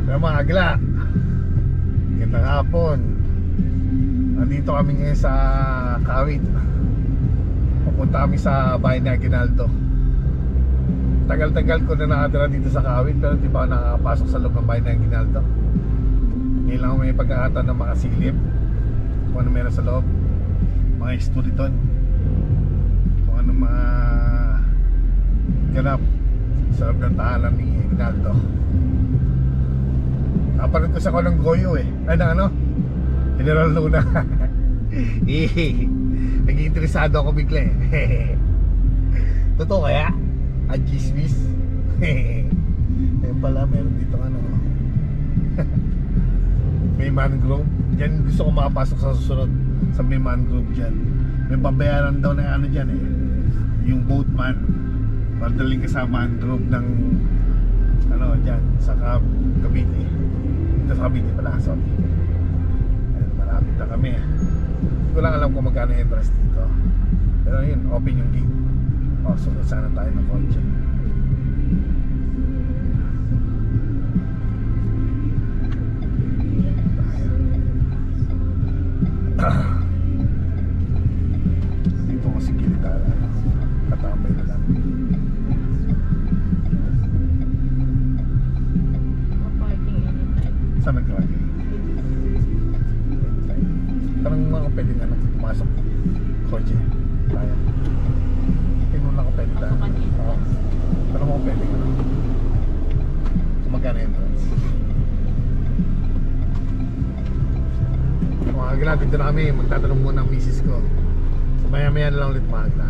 Pero mga agla, gandang hapon. Nandito kami ngayon sa Kawit. Pupunta kami sa bahay ni Aguinaldo. Tagal-tagal ko na nakatira dito sa Kawit, pero di pa ako nakakapasok sa loob ng bahay ni Aguinaldo. Ngayon lang ako may pagkakataon na makasilip kung ano meron sa loob. Mga history doon, kung ano mga ganap sa loob ng tahanan ni Aguinaldo. Napanood ko sa ko ng Goyo eh. Ay na ano? General Luna. Nag-iinteresado ako bigla eh. Totoo kaya? At chismis. Ayun pala, meron dito ano. May mangrove. Diyan gusto ko makapasok sa susunod. Sa may mangrove dyan. May babayaran daw na ano dyan eh. Yung boatman. Madaling ka sa mangrove ng ano dyan sa Cavite. Dito sa Cavite pala, sorry. Ayun, malapit na kami. Hindi ko lang alam kung magkano yung entrance dito. Pero yun, open yung gate. O, sunod sana tayo ng kotse. Dito kasi kilitara. Katambay na lang. Saan nag-lagay? Parang mga pwede na lang pumasok kotse. Kaya pinun lang ako pwede na. Parang mga pwede na lang kung magkano entrance. Mga agla, dito na kami. Magtatanong muna ang misis ko. So maya maya na lang ulit mga agla.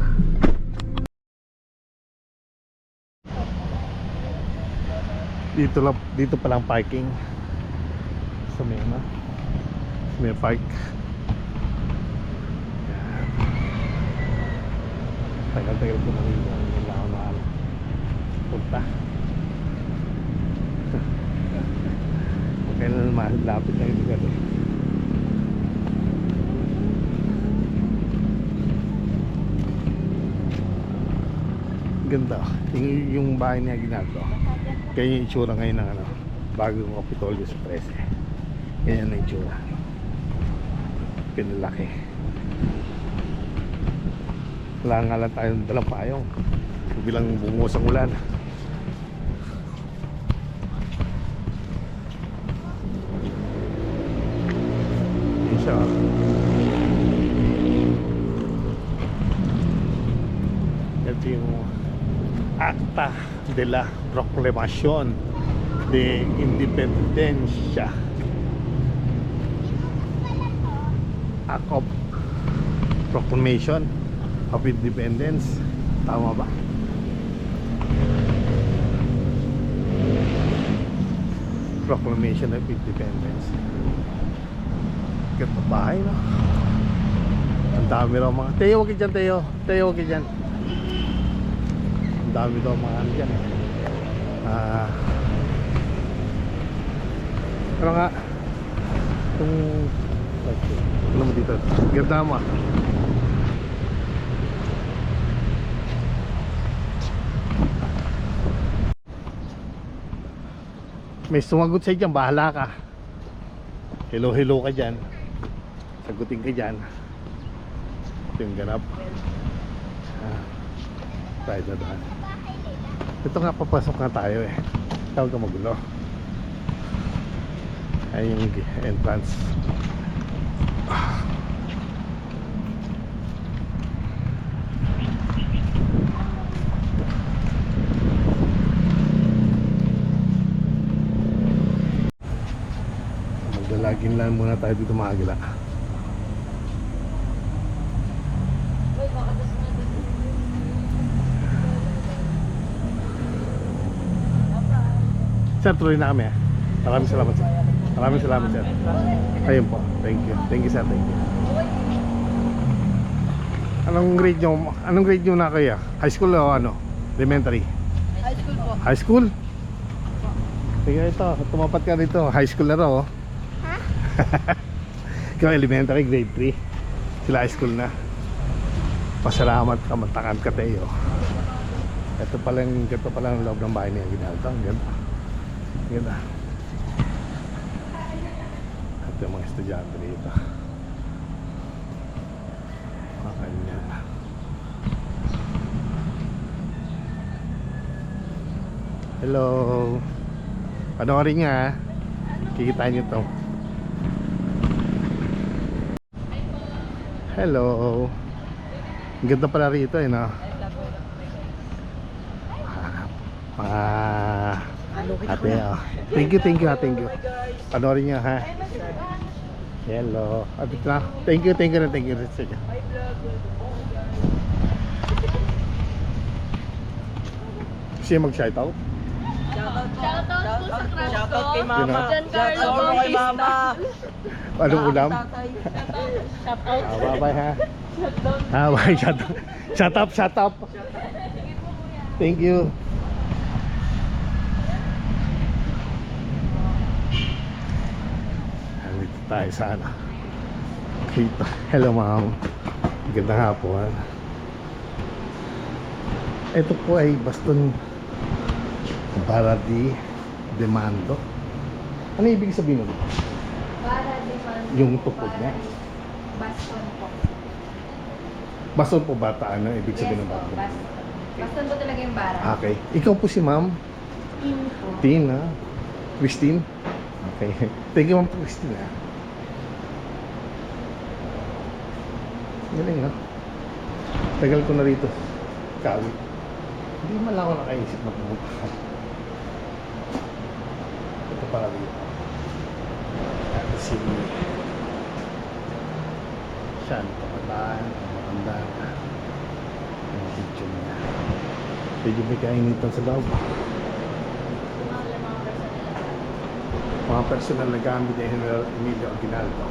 Dito pa lang parking sa may ano, sa may park. Tagal-tagal ko nalito ang nila na punta. Okay na naman, lapit na yung lugar eh. Ganda yung bahay niya Aguinaldo. Kaya yung itsura ngayon ng ano, bagong Kapitolyo sa 13. Ganyan na itsura. Pinalaki. Wala nga lang tayong dalang payong bilang bumuhos ang ulan. Yan siya. Ito yung Acta de la Proclamación de Independencia. Act of Proclamation of Independence. Tama ba? Proclamation of Independence. Ganda bahay, no? Ang dami raw mga Teo, wag ka dyan, Teo. Teo, wag ka dyan. Ang dami daw mga ano dyan eh. Pero nga itong ano mo dito, ganda mo. May sumagot sa dyan, bahala ka. Hello hello ka dyan. Sagutin ka dyan. Ito yung ganap. Tayo na daan. Ito nga, papasok na tayo eh. Tawag ka magulo. Ay yung entrance. Magdalagin lang muna tayo dito mga agila. Sir, tuloy na kami eh. Maraming salamat sir. Maraming salamat sir. Ayun po. Thank you. Thank you sir. Thank you. Anong grade nyo? Anong grade nyo na kaya? High school o ano? Elementary? High school po. High school? Sige ito. Tumapat ka dito. High school na raw oh. Ha? Ikaw elementary grade 3. Sila high school na. Pasalamat ka. Mantakan ka tayo. Ito pala yung loob ng bahay niya. Ginalto. Ang ganda. Ganda. Ito yung mga estudyante dito. Mga kanya. Hello. Panoorin niya ha. Kikitain niyo to. Hello. Ang ganda pala rito eh, no? Ate, oh. Thank you ha, thank you. Panoorin niyo ha. Hello. Thank you sa inyo. Siya mag-shout out? Shoutout po sa crush ko. Shoutout kay Mama. Sino? Giancarlo Shoutout kay Mama. Anong ulam? Shoutout. Bye ha. Bye, shut up. Thank you. Dito tayo sa ano. Dito. Hello ma'am. Gandang hapon. Ito po ay baston para di demando. Ano ibig sabihin nun? Para di man. Yung tukod niya. Baston po. Baston po bata, ano ibig sabihin ng bata? Baston. Baston po talaga yung bara. Okay. Ikaw po si ma'am? Team po. Tina? Christine? Okay. Thank you ma'am Christine ha. Galing no? Tagal ko na rito. Kawit. Hindi man lang ako nakaisip na pumunta. Ito para dito. Si siya, pamataan, matandaan na. Yung picture niya. Medyo may kainitan sa loob. Mga personal na gamit ni General Emilio Aguinaldo.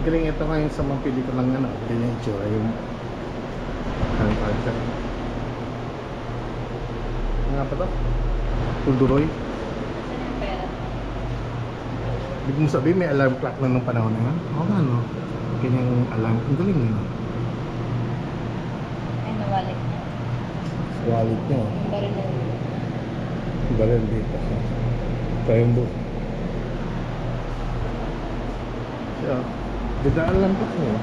Galing ito ngayon sa mga pelikulang ano, ganyan yung tsura, yung ano pa ito? Ano nga pa ito? Tulduroy? Ibig mo sabihin may alarm clock na nung panahon na yun? Oo nga no, ganyang alarm, ang galing yun. Ay, nawalik niya. Wallet nyo, Yung baril na yun. baril dito. Tayong book. Siya, ganda alarm clock nyo.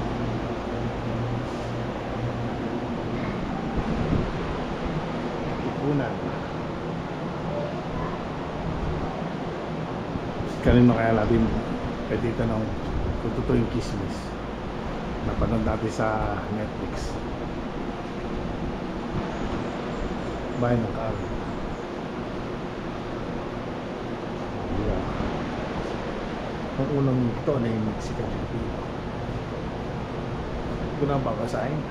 Ipunan. Kanino kaya natin pwede itanong kung totoo yung kismis. Napanood natin sa Netflix. Bahay ng Kaal. Yeah. Ang unang ito na yung Mexican Filipino. Ito na ang babasahin.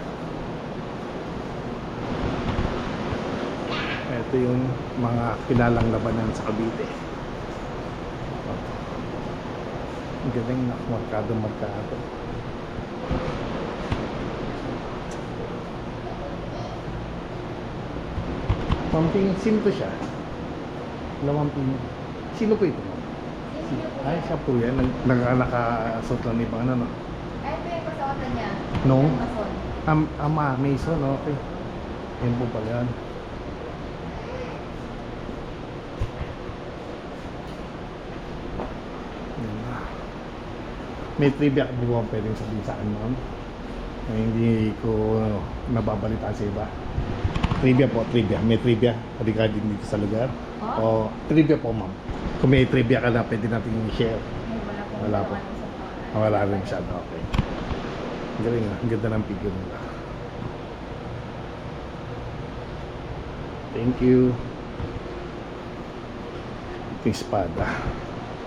Ito yung mga kinalang labanan sa Cavite. Ang galing na markado. Mamping, sino to siya? Mamping, sino po ito? Ay, siya po yan. Nakasuot lang ibang ano, no? Ay, ito yung pasuotan niya. No? Yung mason. Ama, Mason, okay. Yan po pala yan. Yan na. May trivia ka po pwedeng sabihin sa akin, ma'am? Na hindi ko nababalitaan sa iba. Trivia po, trivia. May trivia regarding dito sa lugar. O trivia po, ma'am. Kung may trivia ka na, pwede natin i-share. Ay, Wala po. po. Wala rin masyado, okay. Ang galing ah. Ang ganda ng figure nila. Thank you. Ito yung espada.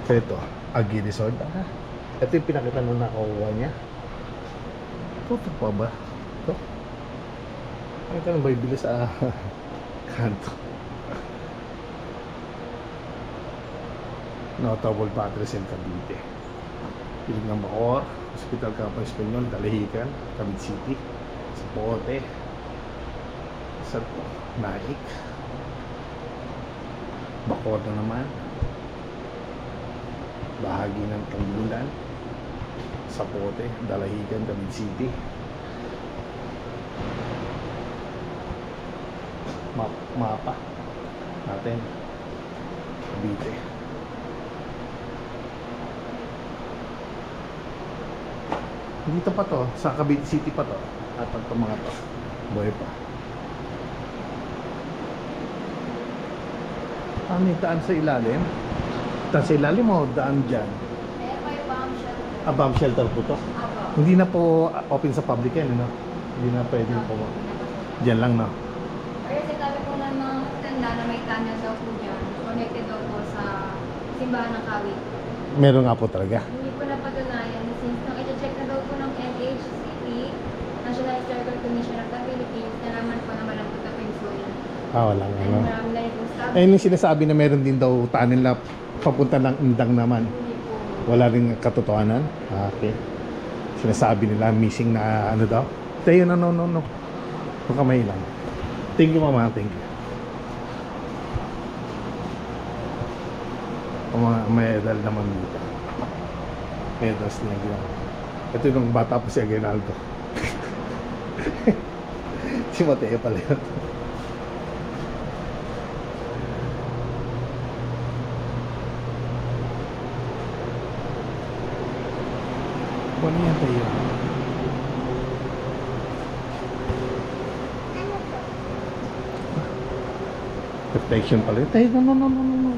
Ito, Aguirre sword. Ito yung pinakita nung nakuha niya. Ito pa ba? Ito? Ay, ito nang bibili sa kanto. Notable Padres in Cavite. Piling ng Bacoor, Hospital Campo Espanyol, Dalahican, Cavite City, Zapote, sa Naik, Bacoor na naman, bahagi ng Tanggulan, Zapote, Dalahican, Cavite City, mapa natin, Cavite. Dito pa to, sa Cavite City pa to. At ito mga to. Buhay pa. Ano yung daan sa ilalim? Daan sa ilalim o daan dyan? Meron kayo bomb shelter. Bomb shelter po to? Apo. Hindi na po open sa public yan, no? Hindi na pwede po. Diyan lang, no? Pero sinabi po ng mga matanda na may tunnel daw po dyan. Connected daw po sa simbahan ng Kawit. Meron nga po talaga. Hindi po napatunayan since nang i-check na daw po ng NHCP, National Historical Commission of the Philippines, nalaman po na walang tutaping soil. Wala nga, And no? marami na rin po sabi. Ayun yung sinasabi na meron din daw tunnel na papunta ng Indang naman. Hindi po. Wala rin katotohanan. Okay. Sinasabi nila missing na ano daw. Tayo, no. Huwag ka mahilang. Thank you, mama. Thank you. May edal naman dito. Edals niya ginawa. Ito yung bata po si Aguinaldo. Si Mateo pala yun. Ano yan tayo? Protection pala. Tayo, no.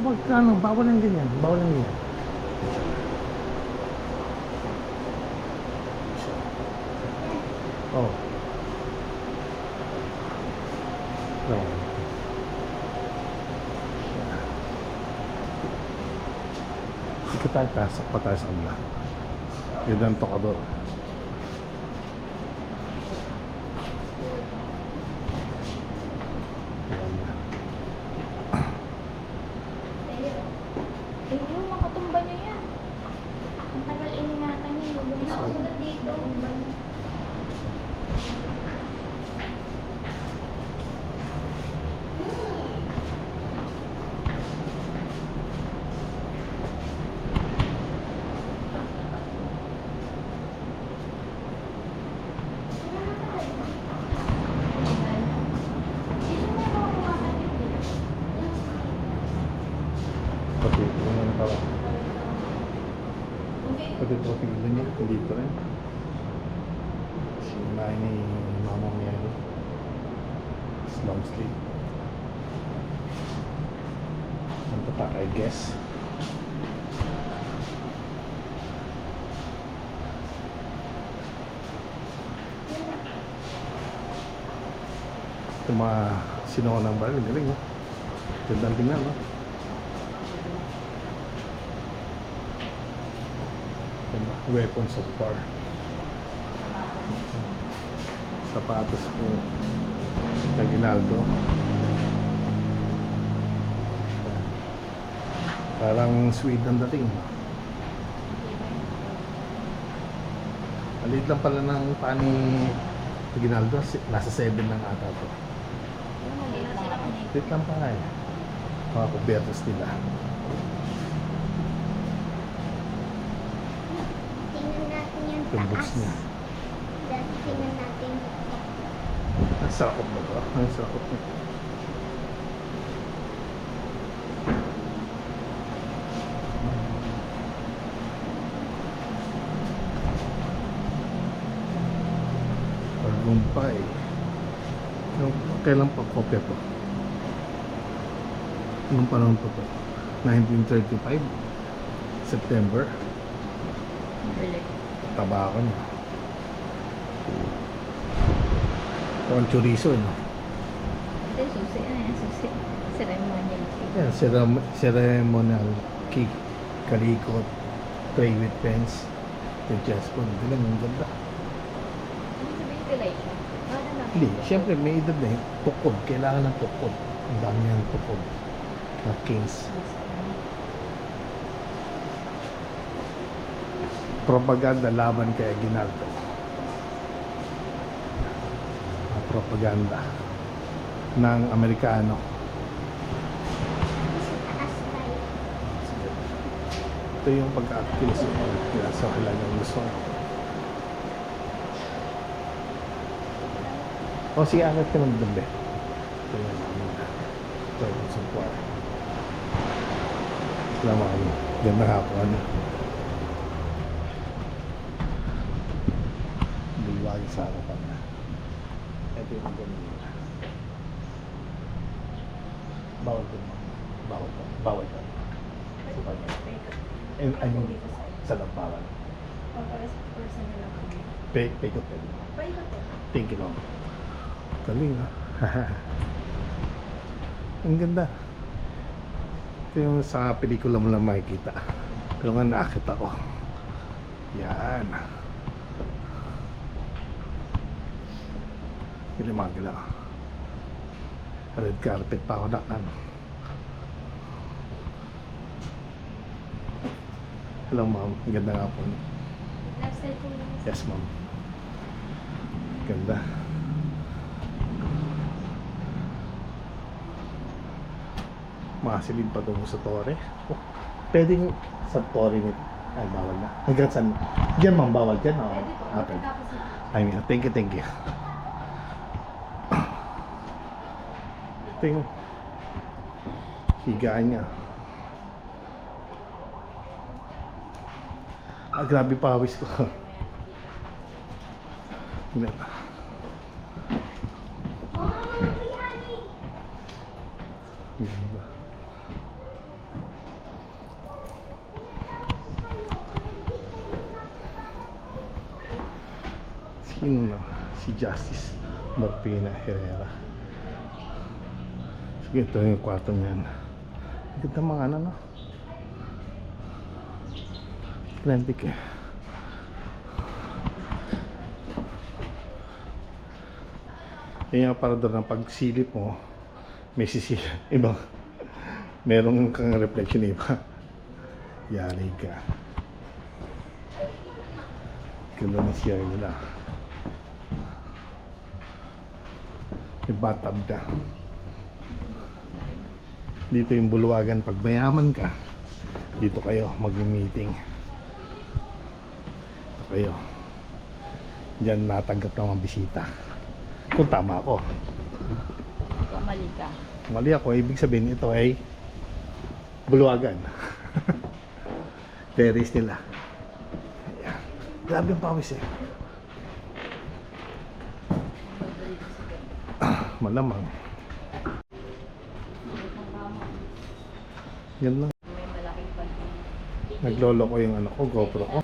Wag ka, no. Bawal ang ganyan. Bawal ang ganyan. Oh. No. Sige tayo, pasok pa tayo sa kanila. Yun ang tokador. Hindi mo makatumba niyo yan. Ang tagal iningatan niyo. Hindi ako sunod dito. Pati ito naman pala. Pati ito tingnan niya. Dito rin. Sinay ni mama niya. Long sleeve. Ang tatak, I guess. Ito mga sinuha ng baril. Galing, no? Gandang tingnan, no? Weapons of war. Sapatos po na Aguinaldo. Parang sweet ang dating. Maliit lang pala ng pani Aguinaldo. Nasa 7 lang ata to. Maliit lang pa nga eh. Mga kubertos nila. Tingnan natin yung Yung boots taas. niya. Dati tingnan natin. Ang sakop na to. Ang sakop na. Paglumpay. Kailan pa kopya to? Anong panahon po to? 1935? September? Taba ako niya. Ang chorizo, no? Ito yung susi. Ano yung susi? Ceremonial cake. Yan, ceremonial cake. Kalikot. Tray with pens. Yung chessboard. Bilang, ang ganda. Ano sabihin pilay siya? Para na. Hindi, syempre may edad na eh. Tukod. Kailangan ng tukod. Ang dami ng tukod. Na kings. Propaganda laban kay Aguinaldo. Propaganda ng Amerikano. Taas tayo. Ito yung pagka-activist kaya sa kailan yung gusto. O sige, akit ka ng dambe. Ito yung mga weapons of war. Salamat kayo. Ganda hapon. Sa harapan na. Ito yung ganun. Bawal po. Bawal po. Bawal po. Sa kanya. I mean, sa labawan. Para sa person na lang kami. Paikot po. Paikot po. Thank you, ma'am. Galing, ha? Ang ganda. Ito yung sa pelikula mo lang makikita. Pero nga nakakita ko. Yan. Ilimagila. Red carpet pa ako na. Hello, ma'am. Ang ganda nga po. Left side po yun. Yes, ma'am. Ganda. Makasilid pa doon sa tore. Oh, pwedeng sa tore nito. Ay, bawal na. Hanggang saan? Diyan, ma'am. Bawal dyan. Oh. Pwede po. Okay. Tapos ito. I mean, thank you, thank you. Ito yung higaan niya. Ah, grabe pawis ko. Tingnan. Ganda. Sino na? Si Justice Marpina Herrera. Sige, ito yung kwarto niyan. Ganda mga ano, no? Atlantic eh. Yan yung aparador ng pagsilip mo, may sisilip. Ibang, merong kang reflection iba. Yari ka. Ganda na siya nila. May bathtub na. Dito yung bulwagan. Pag mayaman ka, dito kayo mag-meeting. Dito kayo. Diyan natanggap ng mga bisita. Kung tama ako. Kung mali ka. Mali ako, ibig sabihin ito ay bulwagan. Terrace nila. Ayan. Grabe ang pawis eh. Malamang. Yan lang. May malaking panty. Naglolo ko yung ano ko, GoPro ko.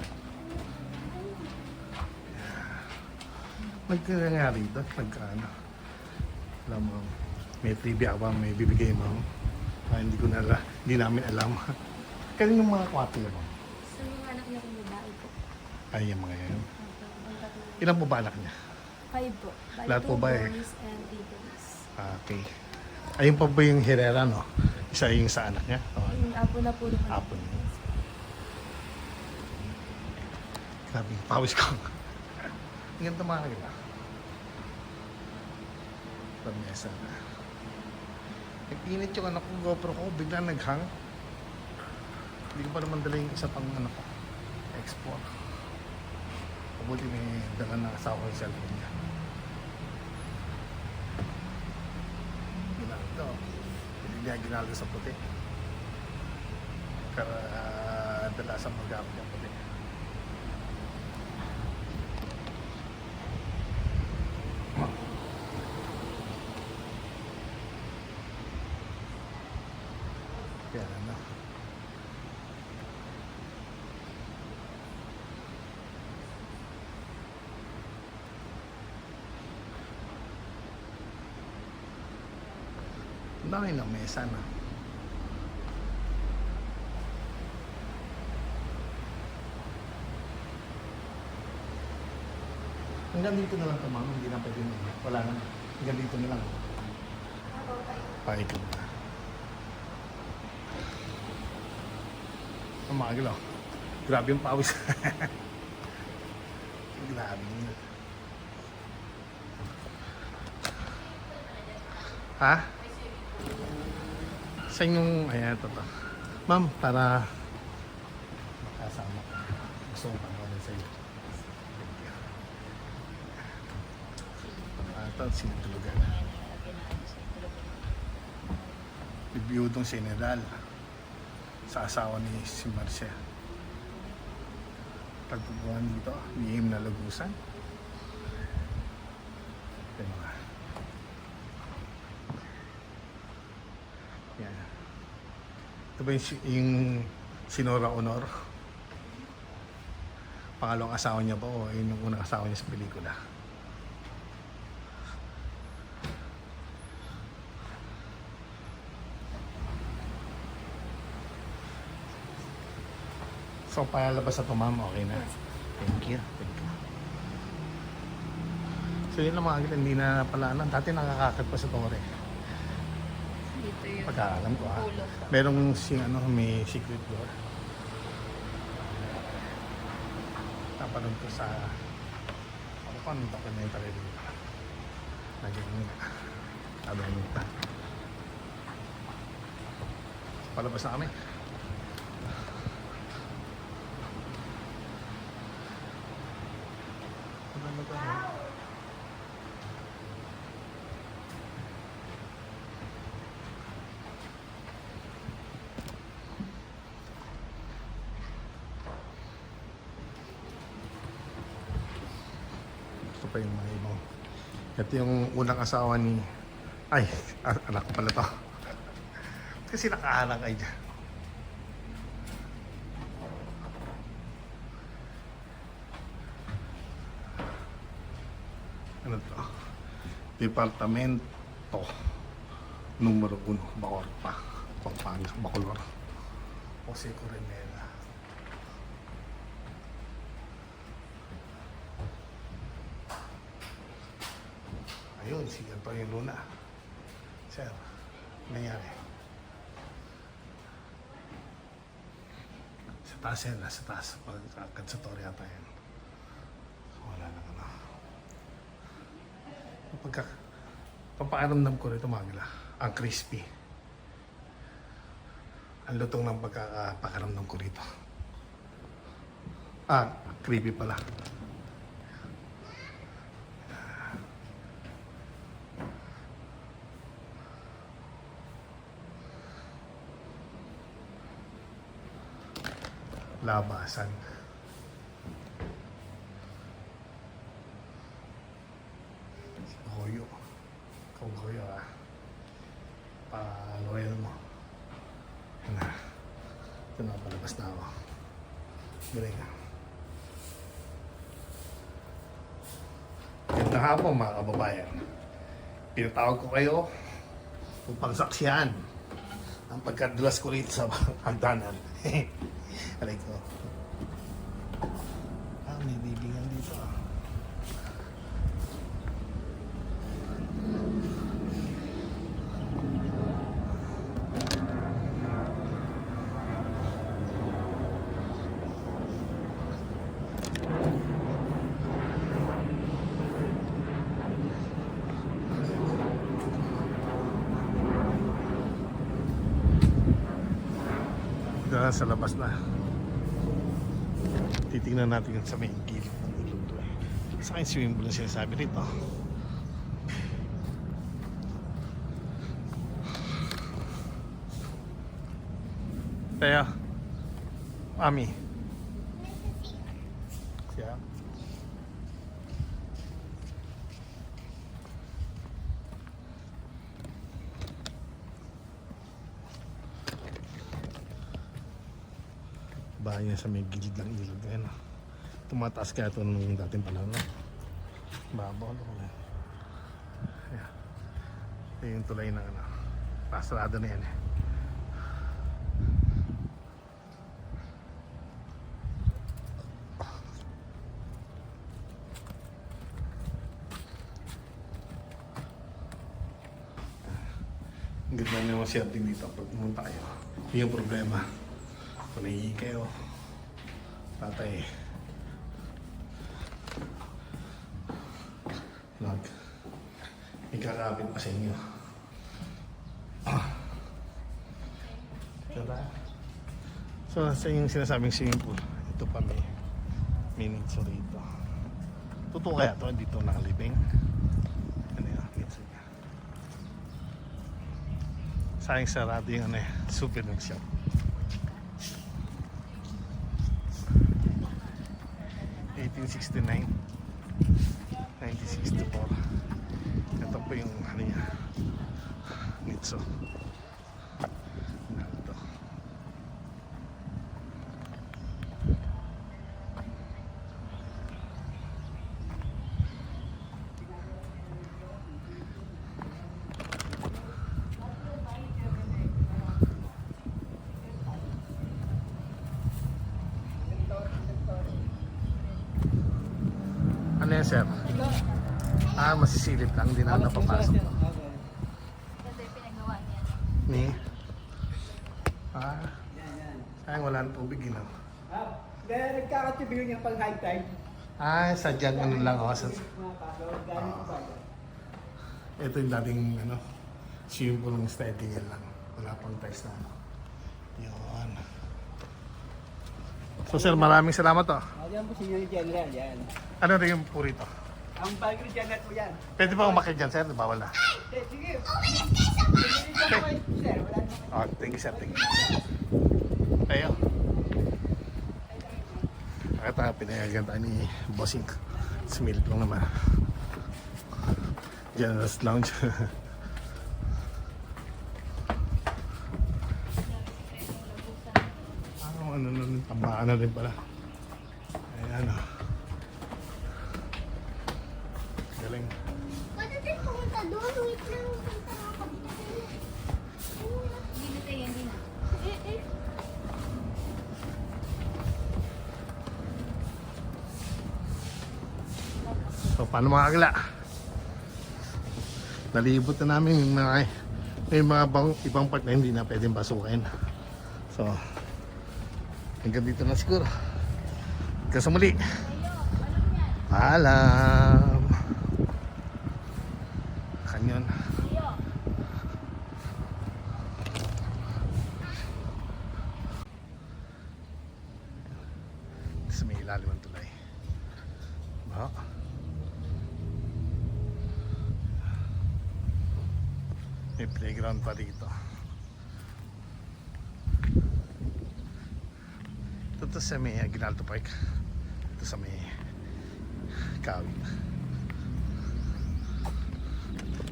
Nagkakayari ito, nagkaano. Alam mo, may trivia ba, may bibigay mo. Hindi ko na alam, hindi namin alam. Kanino yung mga kwarto mo? Sa mga anak niya kung babae po. Ay, yung mga yan. Ilan po ba anak niya? 5 po. Bali, Lahat po 2 ba eh? boys and 3 girls. Okay. Ayun pa ba yung Herrera, no? Isa yung sa anak niya? O, Yung apo na po naman. Apo niya. Grabe, pawis ko. Ang ganda mga kita. Pamesa na. Nag-init yung anak ko, GoPro ko, bigla nag-hang. Hindi ko pa naman dala yung isa pang anak ko. Export. Pabuti may dala na asawa ko yung cellphone niya. Ginaldo. Hindi niya ginaldo sa puti. Kaya dala sa mag-gamit yung puti. Kaya ano. Ang dami ng mesa na. Hanggang dito na lang ito, ma'am. Hindi na pwede na. Wala na. Hanggang dito na lang. Paikot na. Ang magalaw. Grabe yung pawis. Grabe yun. Ha? Saan yung... Ayan, ito to. Ma'am, para makasama ko. Gusto ko panoodin sa'yo. Ito, sinutulugan. Review itong Senegal sa asawa ni si Marcia. Pagpupuan dito, lihim na lugusan. Yan. Ito ba yung Sinora Honor? Pangalawang asawa niya ba o yun yung unang asawa niya sa pelikula? So, palabas na ito, ma'am. Okay na. Thank you. Thank you. So, yun lang mga agad. Hindi na pala, dati nakakakit pa sa tore. Dito yung Pagkakalam ko, ha. ulo. Merong may secret door. Napanood ko sa ano pa, anong documentary dito. Nagyan nila. Sabi nila. Palabas na kami. Ano ba? Ito pa yung mga ibang. Ito yung unang asawa ni... Ay, anak ko pala to. Kasi nakahalang kayo dyan. Ano to? Departamento numero 1, Bacorpa. Pampanga, Bacolor. Jose Coronela. Ayun, si Antonio Luna. Sir, nangyari. Sa taas yan, nasa taas. Pagkakad sa Torre yata yan. Wala na ano. Pamparamdam ko rito magla. Ang crispy. Ang lutong ng pagkakapakiramdam ko rito. Creepy pala. Labasan. Goyo. Kung goyo pa-loyal mo. Yan na. Ito na, palabas na ako. Galing na. Gandang hapon mga kababayan. Pinatawag ko kayo upang saksiyan ang pagkadulas ko rito sa hagdanan. Aray ko. May bibingan dito Sa labas na. Titingnan natin sa may gilid ng ilog to eh. Sa akin swimming pool ang sinasabi rito. Kaya, Mami. Siya. Bahay niya sa may gilid ng ilog. Ayan, tumataas kaya ito nung dating panahon. Babaw. Ayan. Ito yung tulay na pasarado na yan eh. Ang ganda nyo masyadong dito pag pumunta kayo. Hindi yung problema. Kung naihi kayo, tatay, may kakapit pa sa inyo. Diba? So, sa yung sinasabing swimming pool, ito pa may minutes rito. Totoo kaya ito, dito nakalibing. Ano yun, minutes rito. Sayang sarado yung souvenir shop. 1869, 1964. Ito po yung niya, Nitso. Yes, sir. Masisilip lang. Hindi na ako napapasok. Ito yung pinagawa niya. Ni? Sayang wala ng tubig, you know. Kaya nagkakatubig niya pag high tide. Sadyang ano lang ako. Mga kaso, galing pa. Ito yung dating ano, simple ng steady lang. Wala pang text na ano. Yun. So sir, maraming salamat to. Yan po Senior General, yan. Ano rin yung purito? Ang Bagri General po yan. Pwede ba umakit dyan, sir? Bawal na. Sige. Sir, wala naman. Thank you, sir. Thank you. Ayo. Ito, pinayagan tayo ni Bossing. Smilip lang naman. Generous Lounge. Tambakan na rin pala. Ayan o. Galing. Pwede din pumunta doon. Wait lang. Punta nga kami. Hindi tayo, hindi na. So, paano mga kagla? Nalibot na namin yung may mga ibang part na hindi na pwedeng pasukin. So, hanggang dito na siguro. Hanggang sa muli. Paalam. Kanyon. Sa may ilalim ang tulay. Ba? May playground pa dito. Ito sa may Aguinaldo Park. Ito sa may Kawit.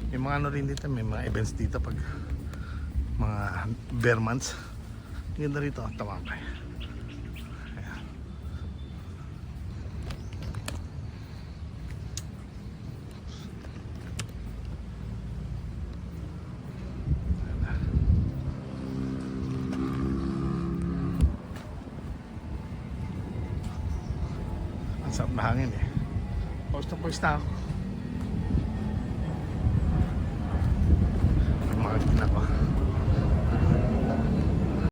May mga ano rin dito, may mga events dito pag mga bear months. Ganda rito, Tamangkay. Ayan. Ang sarap na hangin eh. Pause na ako.